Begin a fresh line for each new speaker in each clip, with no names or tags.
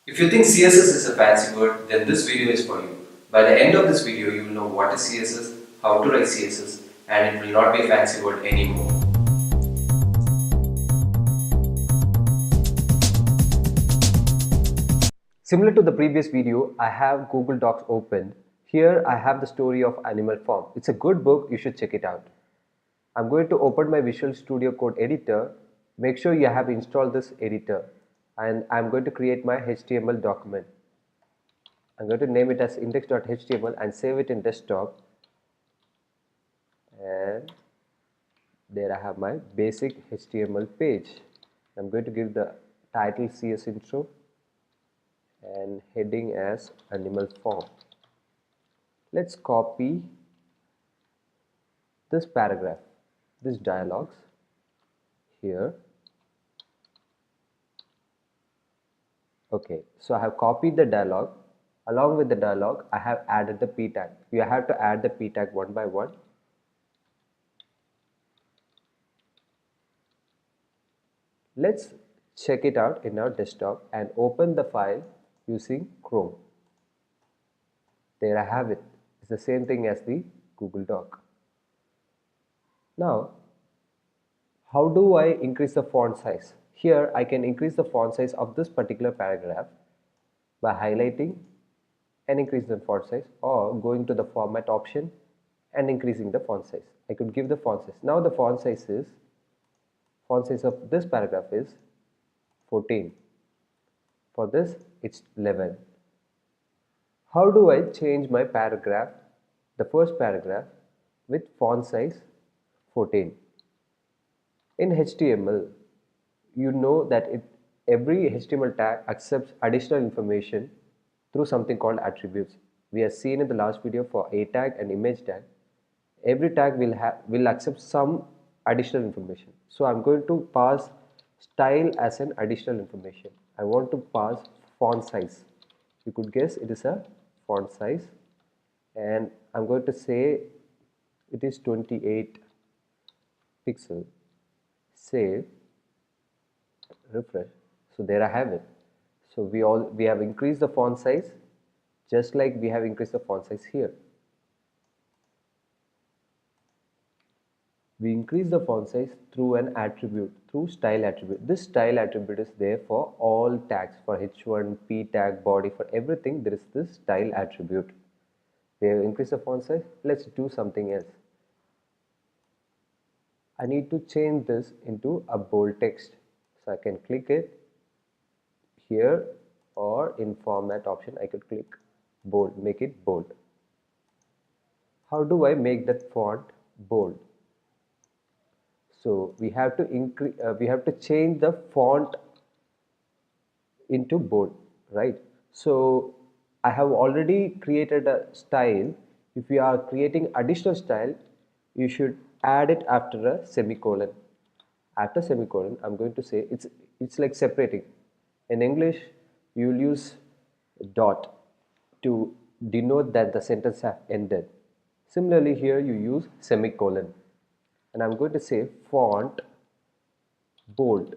If you think CSS is a fancy word, then this video is for you. By the end of this video, you will know what is CSS, how to write CSS, and it will not be a fancy word anymore. Similar to the previous video, I have Google Docs opened. Here I have the story of Animal Farm. It's a good book, you should check it out. I'm going to open my Visual Studio Code editor. Make sure you have installed this editor, and I'm going to create my HTML document. I'm going to name it as index.html and save it in desktop, and there I have my basic HTML page. I'm going to give the title CS intro and heading as Animal Farm. Let's copy this paragraph, this dialogues here. Okay, so I have copied the dialogue. Along with the dialogue, I have added the p tag. You have to add the p tag one by one. Let's check it out in our desktop and open the file using Chrome. There I have it. It's the same thing as the Google Doc. Now, how do I increase the font size? Here I can increase the font size of this particular paragraph by highlighting and increase the font size, or going to the format option and increasing the font size. I could give the font size. Now the font size of this paragraph is 14. For this it's 11. How do I change my paragraph, the first paragraph, with font size 14? In HTML, you know that every HTML tag accepts additional information through something called attributes. We have seen in the last video for a tag and image tag. Every tag will accept some additional information. So I'm going to pass style as an additional information. I want to pass font size. You could guess it is a font size, and I'm going to say it is 28 pixel. Save, refresh. So there I have it. So we have increased the font size, just like we have increased the font size here. We increase the font size through an attribute, through style attribute. This style attribute is there for all tags, for h1, p tag, body, for everything there is this style attribute. We have increased the font size. Let's do something else. I need to change this into a bold text. So I can click it here, or in format option I could click bold, make it bold. How do I make that font bold? So we have to change the font into bold, right? So I have already created a style. If you are creating additional style, you should add it after a semicolon. After semicolon, I'm going to say it's like separating. In English, you will use dot to denote that the sentence has ended. Similarly, here you use semicolon, and I'm going to say font bold.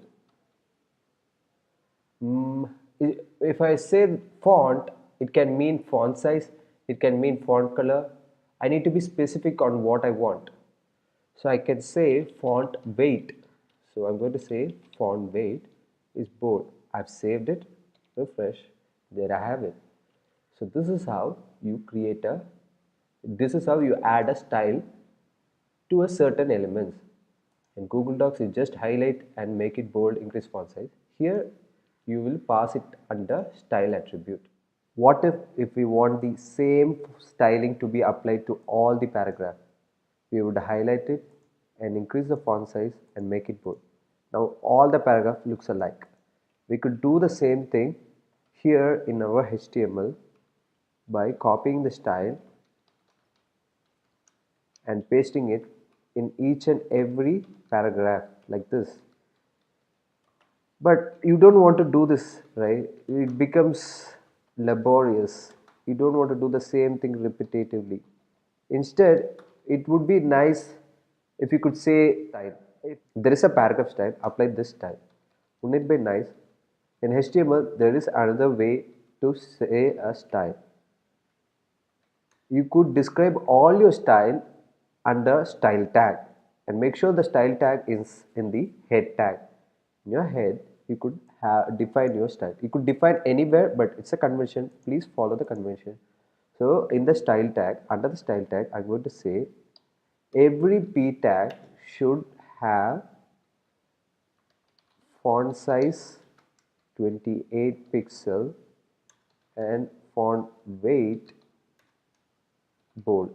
If I say font, it can mean font size, it can mean font color. I need to be specific on what I want. So I can say font weight. So I'm going to say font weight is bold. I've saved it, refresh, there I have it. So this is how you add a style to a certain elements. In Google Docs, you just highlight and make it bold, increase font size. Here you will pass it under style attribute. What if we want the same styling to be applied to all the paragraph? We would highlight it and increase the font size and make it bold. Now all the paragraph looks alike. We could do the same thing here in our HTML by copying the style and pasting it in each and every paragraph like this. But you don't want to do this, right? It becomes laborious. You don't want to do the same thing repetitively. Instead, it would be nice if you could say style. If there is a paragraph style, apply this style. Wouldn't it be nice? In HTML, there is another way to say a style. You could describe all your style under style tag and make sure the style tag is in the head tag. In your head, you could define your style. You could define anywhere, but it's a convention. Please follow the convention. So in the style tag, under the style tag, I'm going to say every p tag should have font size 28 pixel and font weight bold.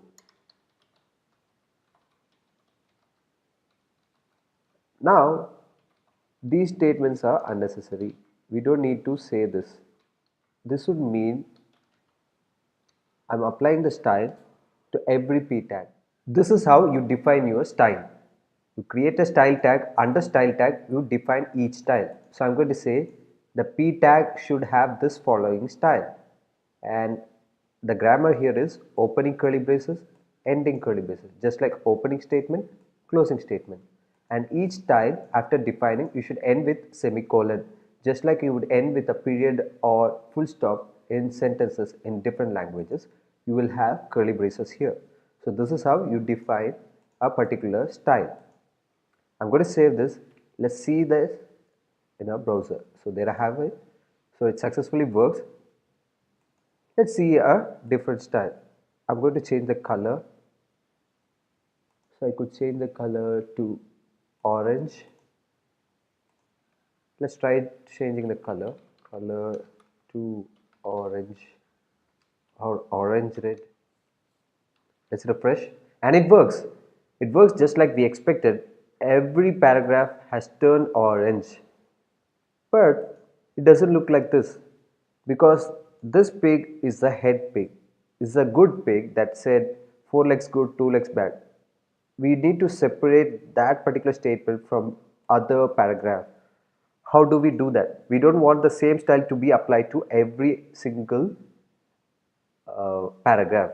Now these statements are unnecessary. We don't need to say this. This would mean I'm applying the style to every p tag. This is how you define your style. You create a style tag, under style tag you define each style. So I'm going to say the p tag should have this following style, and the grammar here is opening curly braces, ending curly braces, just like opening statement, closing statement. And each style after defining you should end with semicolon, just like you would end with a period or full stop in sentences in different languages. You will have curly braces here. So this is how you define a particular style. I'm going to save this. Let's see this in our browser. So there I have it. So it successfully works. Let's see a different style. I'm going to change the color. So I could change the color to orange. Let's try changing the color to orange or orange red. Let's refresh, and it works. It works just like we expected. Every paragraph has turned orange, but it doesn't look like this because this pig is a head pig. It's a good pig that said 4 legs good, 2 legs bad. We need to separate that particular statement from other paragraph. How do we do that? We don't want the same style to be applied to every single paragraph.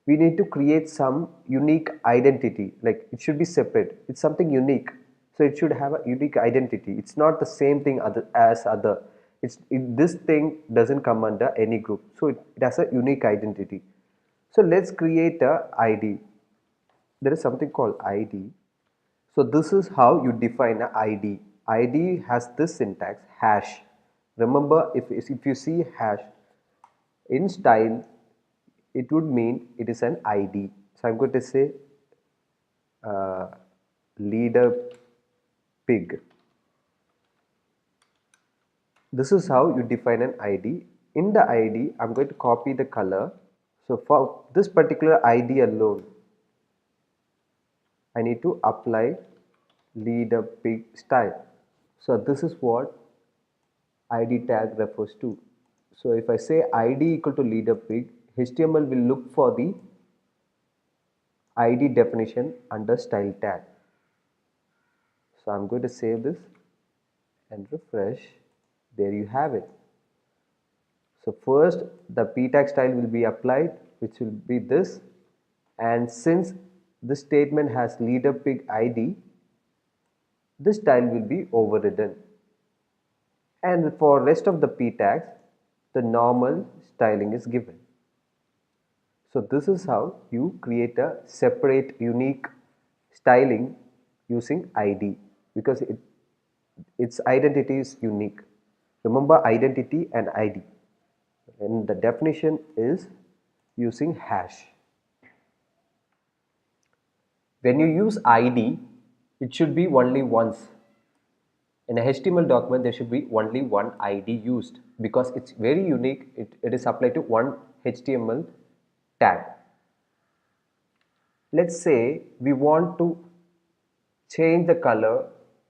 We need to create some unique identity, like it should be separate. It's something unique, so it should have a unique identity. It's not the same thing as other. This thing doesn't come under any group, so it has a unique identity. So let's create a ID. There is something called ID. So this is how you define an ID. ID has this syntax hash. Remember, if you see hash in style, it would mean it is an ID. So I'm going to say uh, leader pig. This is how you define an ID. In the ID, I'm going to copy the color. So for this particular ID alone, I need to apply leader pig style. So this is what ID tag refers to. So if I say ID equal to leader pig, HTML will look for the ID definition under style tag. So I'm going to save this and refresh. There you have it. So first the p tag style will be applied, which will be this, and since this statement has leader pig ID, this style will be overridden, and for rest of the p tags the normal styling is given. So this is how you create a separate unique styling using ID, because its identity is unique. Remember identity and ID, and the definition is using hash. When you use ID, it should be only once. In a HTML document, there should be only one ID used because it's very unique. It is applied to one HTML tag. Let's say we want to change the color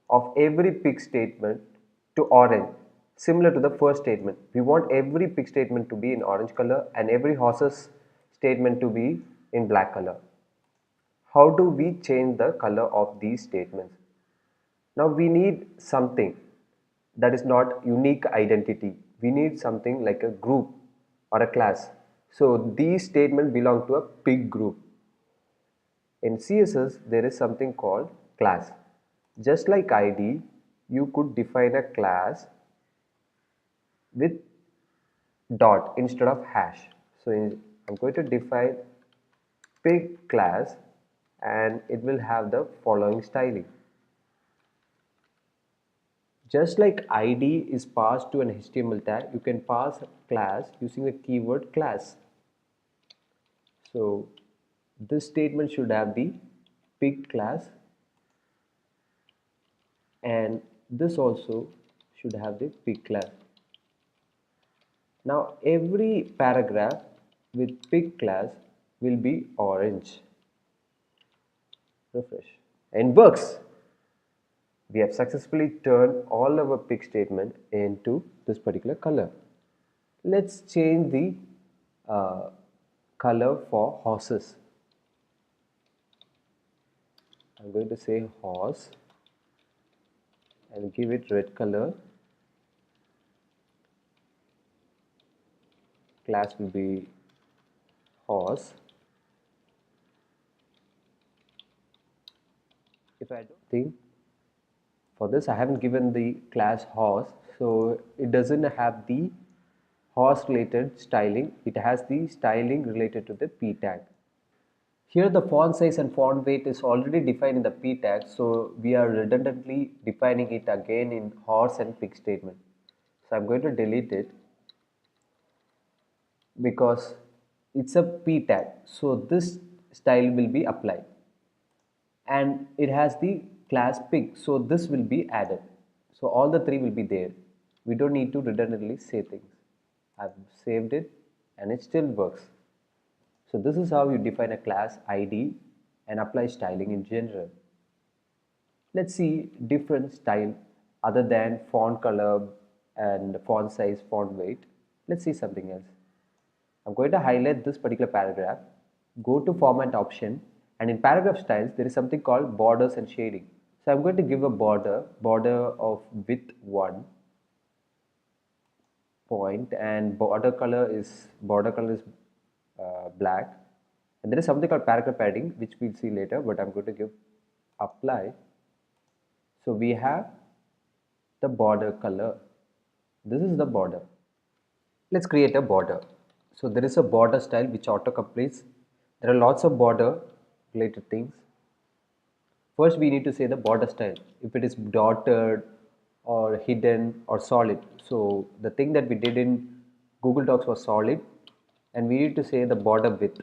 of every pig statement to orange, similar to the first statement. We want every pig statement to be in orange color and every horse's statement to be in black color. How do we change the color of these statements? Now we need something that is not unique identity. We need something like a group or a class. So these statements belong to a pig group. In CSS, there is something called class. Just like ID, you could define a class with dot instead of hash. So I'm going to define pig class and it will have the following styling. Just like ID is passed to an HTML tag, you can pass class using the keyword class. So this statement should have the pig class and this also should have the pig class. Now every paragraph with pig class will be orange. Refresh and works. We have successfully turned all our pig statement into this particular color. Let's change the color for horses. I'm going to say horse and give it red color. Class will be horse. If I don't think for this, I haven't given the class horse, so it doesn't have the horse related styling. It has the styling related to the p tag. Here the font size and font weight is already defined in the p tag, so we are redundantly defining it again in horse and pig statement. So I'm going to delete it because it's a p tag, so this style will be applied and it has the class pig, so this will be added. So all the three will be there. We don't need to redundantly say things. I've saved it and it still works. So this is how you define a class ID and apply styling in general. Let's see different style other than font color and font size, font weight. Let's see something else. I'm going to highlight this particular paragraph, go to format option, and in paragraph styles there is something called borders and shading. So I'm going to give a border of width 1 point and border color is black, and there is something called paragraph padding which we'll see later, but I'm going to give apply. So we have the border color. This is the border. Let's create a border. So there is a border style which auto completes. There are lots of border related things. First we need to say the border style, if it is dotted or hidden or solid. So the thing that we did in Google Docs was solid, and we need to say the border width.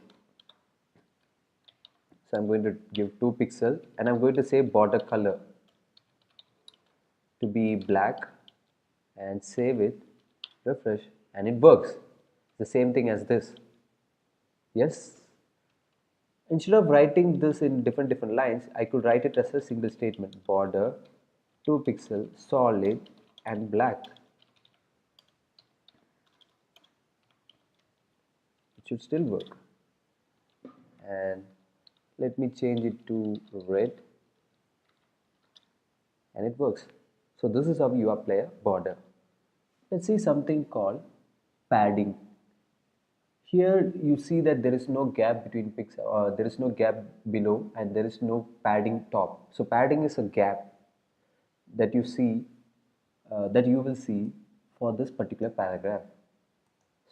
So I'm going to give 2 pixels and I'm going to say border color to be black and save it, refresh, and it works. The same thing as this. Yes. Instead of writing this in different lines, I could write it as a single statement. Border, 2 pixel, solid and black. It should still work. And let me change it to red. And it works. So this is how you apply a border. Let's see something called padding. Here you see that there is no gap between pixel, there is no gap below and there is no padding top. So padding is a gap that you see, that you will see for this particular paragraph.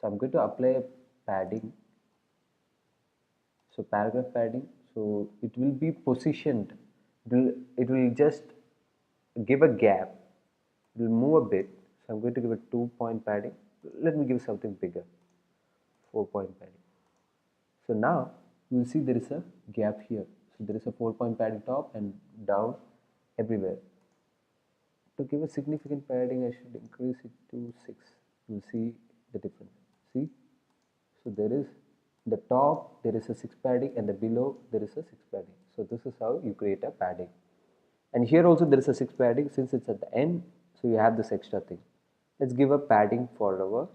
So I'm going to apply padding. So paragraph padding, so it will be positioned, it will just give a gap, it will move a bit. So I'm going to give a 2-point padding. Let me give something bigger, 4-point padding. So now you will see there is a gap here. So there is a 4-point padding top and down everywhere. To give a significant padding, I should increase it to 6. You will see the difference. See? So there is the top, there is a 6 padding, and the below there is a 6 padding. So this is how you create a padding. And here also there is a 6 padding since it's at the end. So you have this extra thing. Let's give a padding for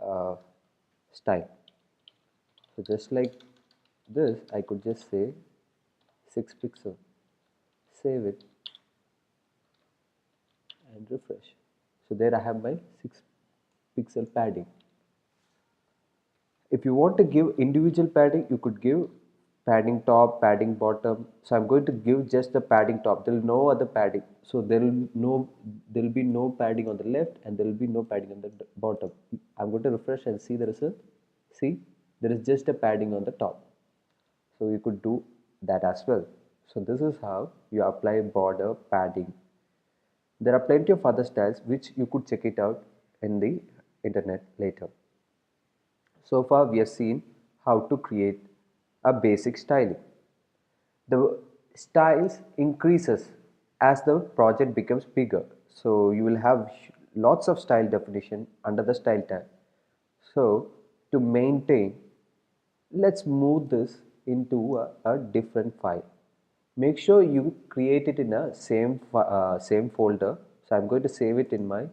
our style. So just like this, I could just say 6 pixel, save it and refresh. So there I have my 6 pixel padding. If you want to give individual padding, you could give padding top, padding bottom. So I'm going to give just the padding top. There will no other padding. So there will be no padding on the left and there will be no padding on the bottom. I'm going to refresh and see the result. See, there is just a padding on the top. So you could do that as well. So this is how you apply border padding. There are plenty of other styles which you could check it out in the internet later. So far we have seen how to create a basic styling. The styles increases as the project becomes bigger. So you will have lots of style definition under the style tag. So to maintain, let's move this into a different file. Make sure you create it in a same folder. So I'm going to save it in my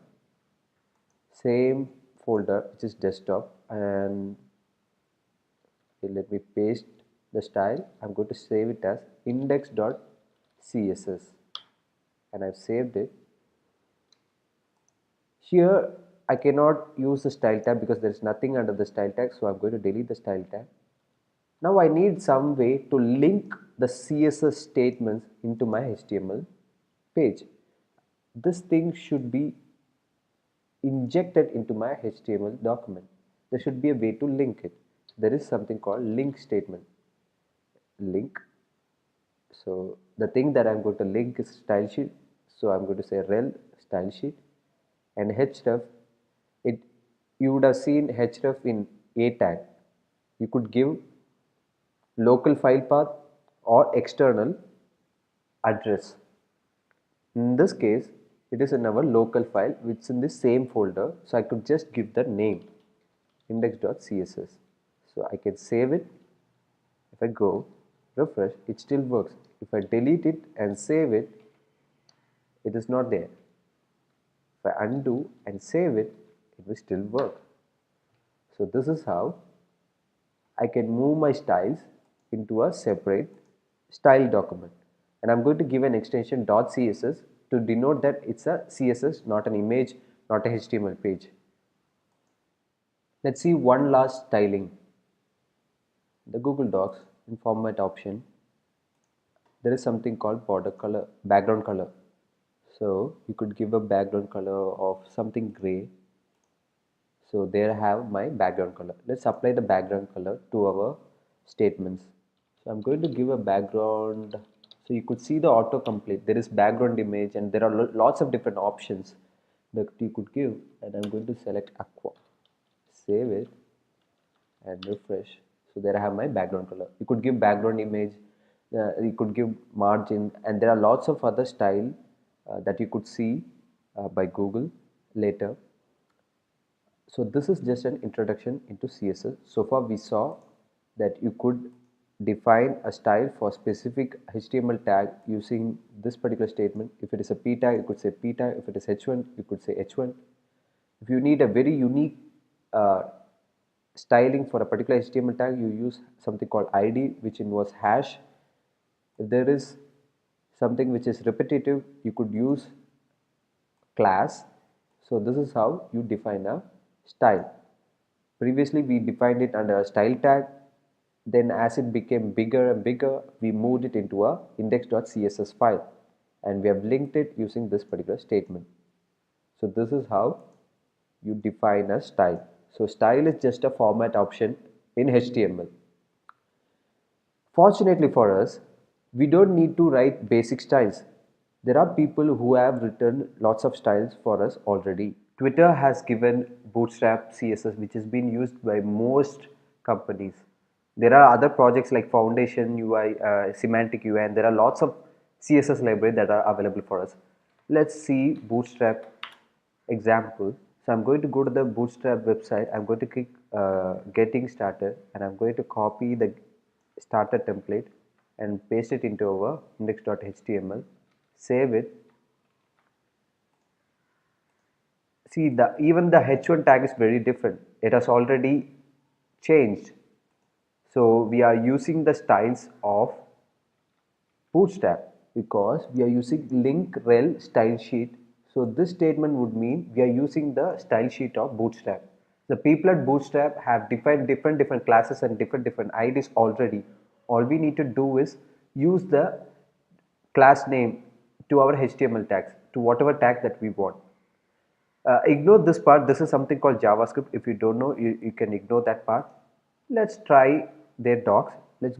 same folder, which is desktop, and let me paste the style. I'm going to save it as index.css and I've saved it. Here I cannot use the style tag because there is nothing under the style tag, so I'm going to delete the style tag. Now I need some way to link the CSS statements into my HTML page. This thing should be injected into my HTML document. There should be a way to link it. There is something called link statement. Link. So the thing that I'm going to link is style sheet. So I'm going to say rel style sheet and href. You would have seen href in a tag. You could give local file path or external address. In this case, it is in our local file which is in the same folder. So I could just give the name index.css. So I can save it. If I go refresh, it still works. If I delete it and save it, it is not there. If I undo and save it, it will still work. So this is how I can move my styles into a separate style document. And I'm going to give an extension .css to denote that it's a CSS, not an image, not a HTML page. Let's see one last styling. The Google Docs in format option, there is something called border color, background color. So you could give a background color of something gray. So there I have my background color. Let's apply the background color to our statements. So I'm going to give a background. So you could see the autocomplete. There is background image and there are lots of different options that you could give. And I'm going to select aqua. Save it and refresh. So there I have my background color. You could give background image. You could give margin, and there are lots of other style that you could see by Google later. So this is just an introduction into CSS. So far we saw that you could define a style for specific HTML tag using this particular statement. If it is a p tag, you could say p tag. If it is h1, you could say h1. If you need a very unique styling for a particular HTML tag, you use something called ID, which involves hash. If there is something which is repetitive, you could use class. So this is how you define a style. Previously we defined it under a style tag. Then as it became bigger and bigger, we moved it into a index.css file and we have linked it using this particular statement. So this is how you define a style. So style is just a format option in HTML. Fortunately for us, we don't need to write basic styles. There are people who have written lots of styles for us already. Twitter has given Bootstrap CSS, which has been used by most companies. There are other projects like Foundation UI, Semantic UI, and there are lots of CSS libraries that are available for us. Let's see Bootstrap example. So I'm going to go to the Bootstrap website. I'm going to click getting started and I'm going to copy the starter template and paste it into our index.html. Save it. See, even the h1 tag is very different. It has already changed. So we are using the styles of Bootstrap because we are using link rel style sheet. So this statement would mean we are using the style sheet of Bootstrap. The people at Bootstrap have defined different classes and different IDs already. All we need to do is use the class name to our HTML tags, to whatever tag that we want. Ignore this part. This is something called JavaScript. If you don't know, you can ignore that part. Let's try their docs. Let's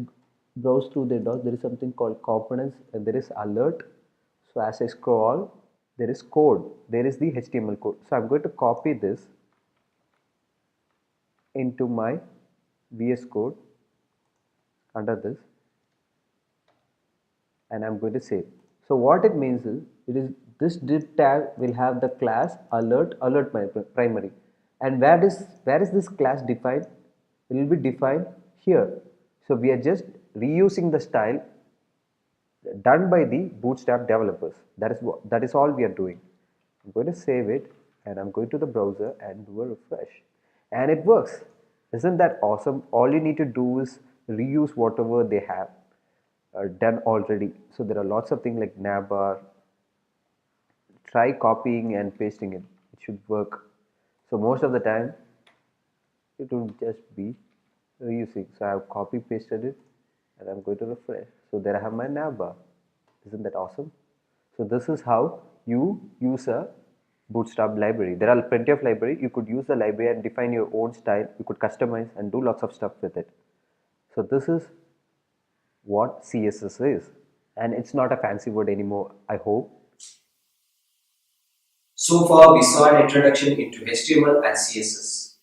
browse through their docs. There is something called components and there is alert. So as I scroll, there is code. There is the HTML code. So I'm going to copy this into my VS Code under this, and I'm going to save. So what it means is, this div tag will have the class alert primary, and where is this class defined? It will be defined here. So we are just reusing the style done by the Bootstrap developers. That is all we are doing. I'm going to save it and I'm going to the browser and do a refresh, and it works. Isn't that awesome? All you need to do is reuse whatever they have done already. So there are lots of things like navbar. Try copying and pasting it. It should work. So most of the time it will just be reusing. So I have copy pasted it and I'm going to refresh. So there I have my navbar. Isn't that awesome? So this is how you use a Bootstrap library. There are plenty of library. You could use the library and define your own style. You could customize and do lots of stuff with it. So this is what CSS is, and it's not a fancy word anymore, I hope.
So far, we saw an introduction into HTML and CSS.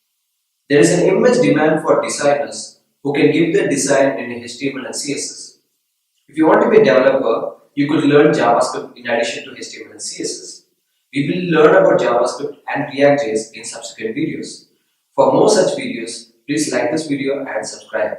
There is an immense demand for designers who can give the design in HTML and CSS. If you want to be a developer, you could learn JavaScript in addition to HTML and CSS. We will learn about JavaScript and React.js in subsequent videos. For more such videos, please like this video and subscribe.